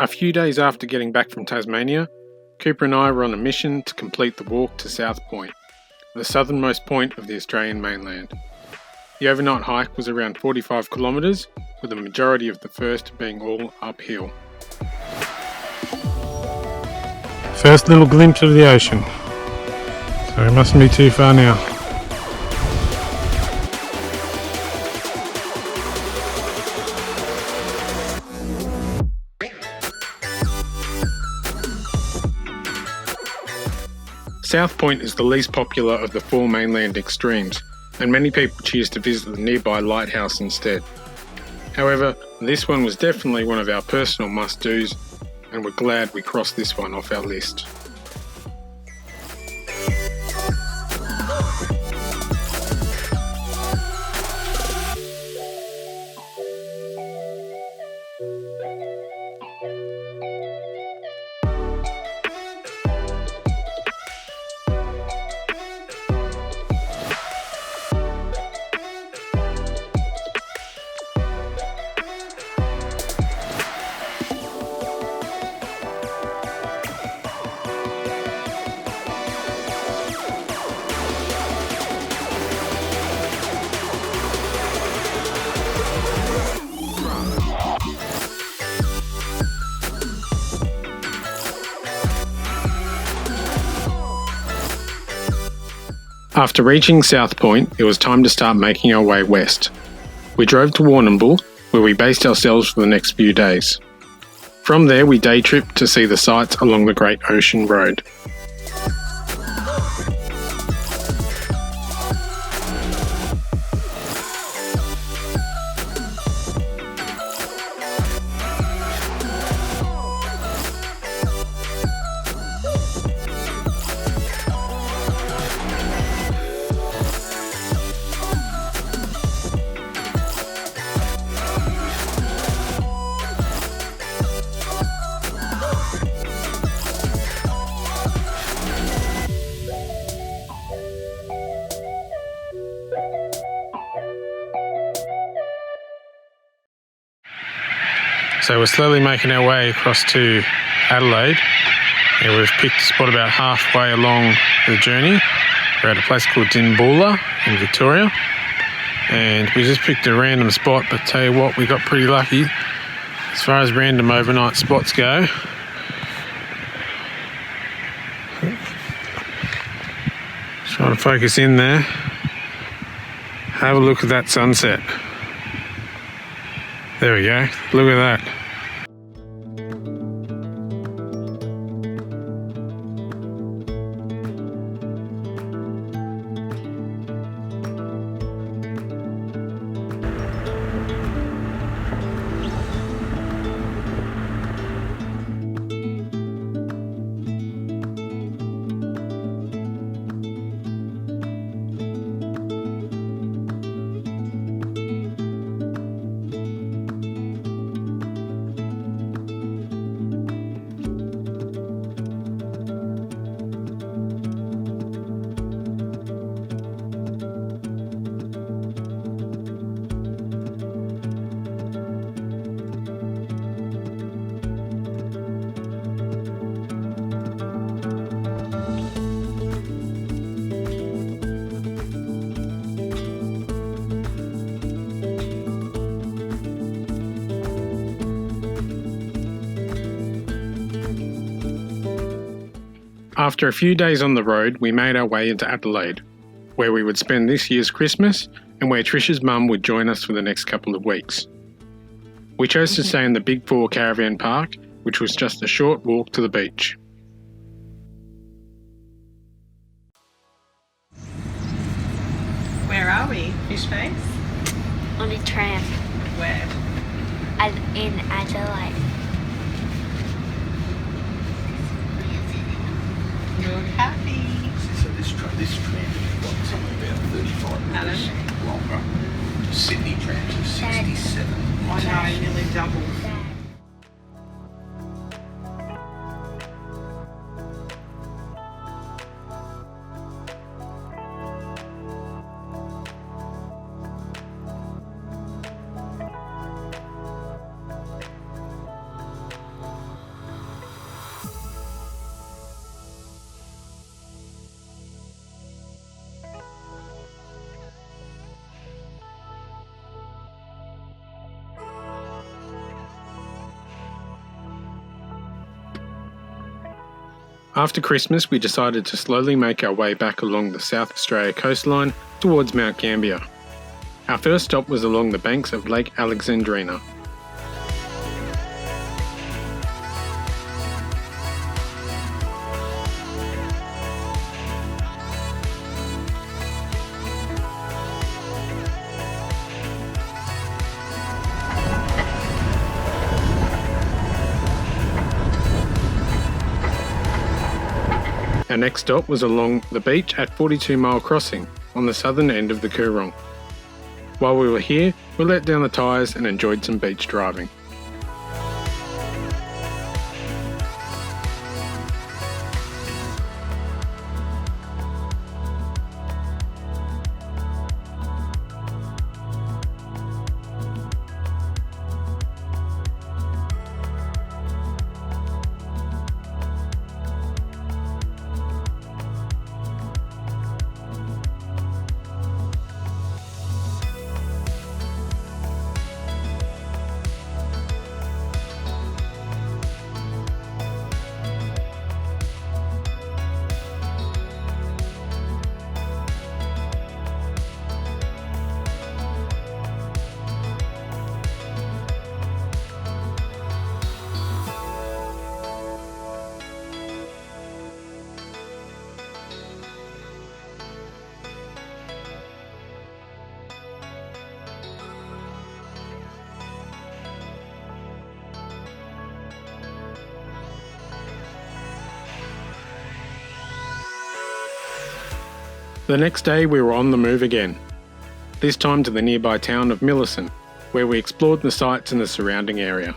A few days after getting back from Tasmania, Cooper and I were on a mission to complete the walk to South Point, the southernmost point of the Australian mainland. The overnight hike was around 45 kilometres, with the majority of the first being all uphill. First little glimpse of the ocean, so we mustn't be too far now. South Point is the least popular of the four mainland extremes, and many people choose to visit the nearby lighthouse instead. However, this one was definitely one of our personal must-dos, and we're glad we crossed this one off our list. After reaching South Point, it was time to start making our way west. We drove to Warrnambool, where we based ourselves for the next few days. From there, we day tripped to see the sights along the Great Ocean Road. So we're slowly making our way across to Adelaide, and we've picked a spot about halfway along the journey. We're at a place called Dinboola in Victoria, and we just picked a random spot, but tell you what, we got pretty lucky as far as random overnight spots go. Just trying to focus in there. Have a look at that sunset. There we go, look at that. After a few days on the road, we made our way into Adelaide, where we would spend this year's Christmas and where Trish's mum would join us for the next couple of weeks. We chose to stay in the Big Four Caravan Park, which was just a short walk to the beach. Where are we, Fishface? On a tram. Where? In Adelaide. Look happy. So this tram is what, something about 35 minutes longer. Sydney trams are 67. I know, nearly double. After Christmas, we decided to slowly make our way back along the South Australia coastline towards Mount Gambier. Our first stop was along the banks of Lake Alexandrina. Our next stop was along the beach at 42 Mile Crossing on the southern end of the Coorong. While we were here, we let down the tyres and enjoyed some beach driving. The next day we were on the move again, this time to the nearby town of Millicent, where we explored the sites in the surrounding area.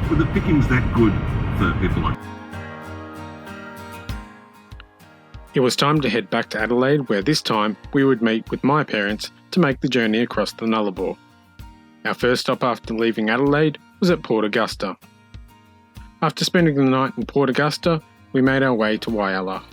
Were the pickings that good for people like? It was time to head back to Adelaide, where this time we would meet with my parents to make the journey across the Nullarbor. Our first stop after leaving Adelaide was at Port Augusta. After spending the night in Port Augusta, we made our way to Whyalla.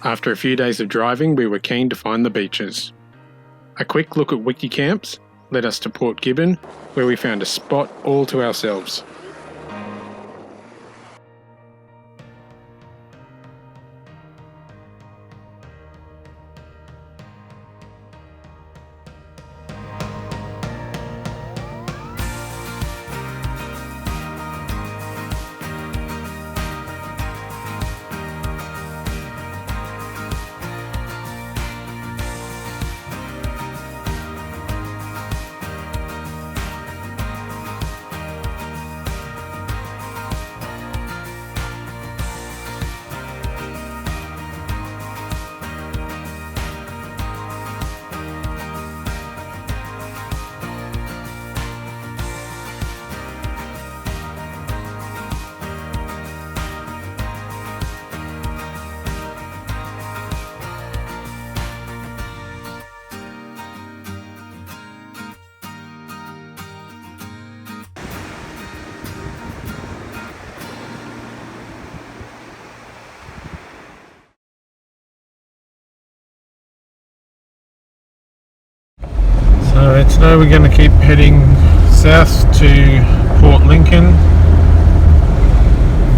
After a few days of driving, we were keen to find the beaches. A quick look at Wiki Camps led us to Port Gibbon, where we found a spot all to ourselves. So today we're going to keep heading south to Port Lincoln.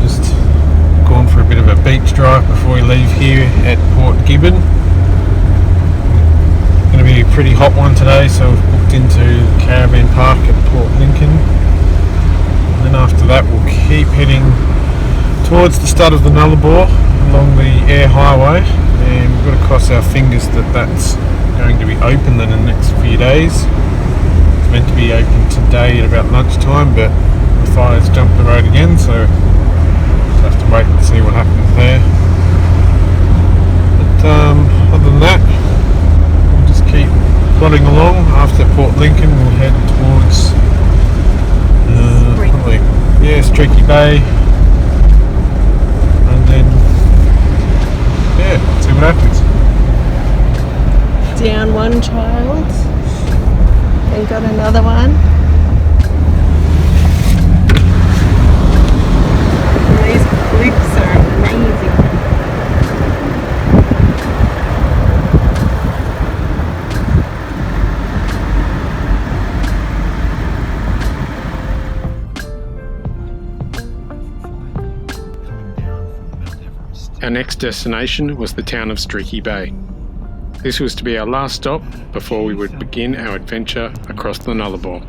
Just going for a bit of a beach drive before we leave here at Port Gibbon. It's going to be a pretty hot one today, so we've booked into the caravan park at Port Lincoln. And then after that we'll keep heading towards the start of the Nullarbor along the Eyre Highway, and we've got to cross our fingers that that's going to be open in the next few days. It's meant to be open today at about lunchtime, but the fire's jumped the road again, so we'll have to wait and see what happens there. But other than that, we'll just keep plodding along. After Port Lincoln we'll head towards probably, Streaky Bay, and then see what happens. Down one child. Then got another one. These cliffs are amazing. Our next destination was the town of Streaky Bay. This was to be our last stop before we would begin our adventure across the Nullarbor.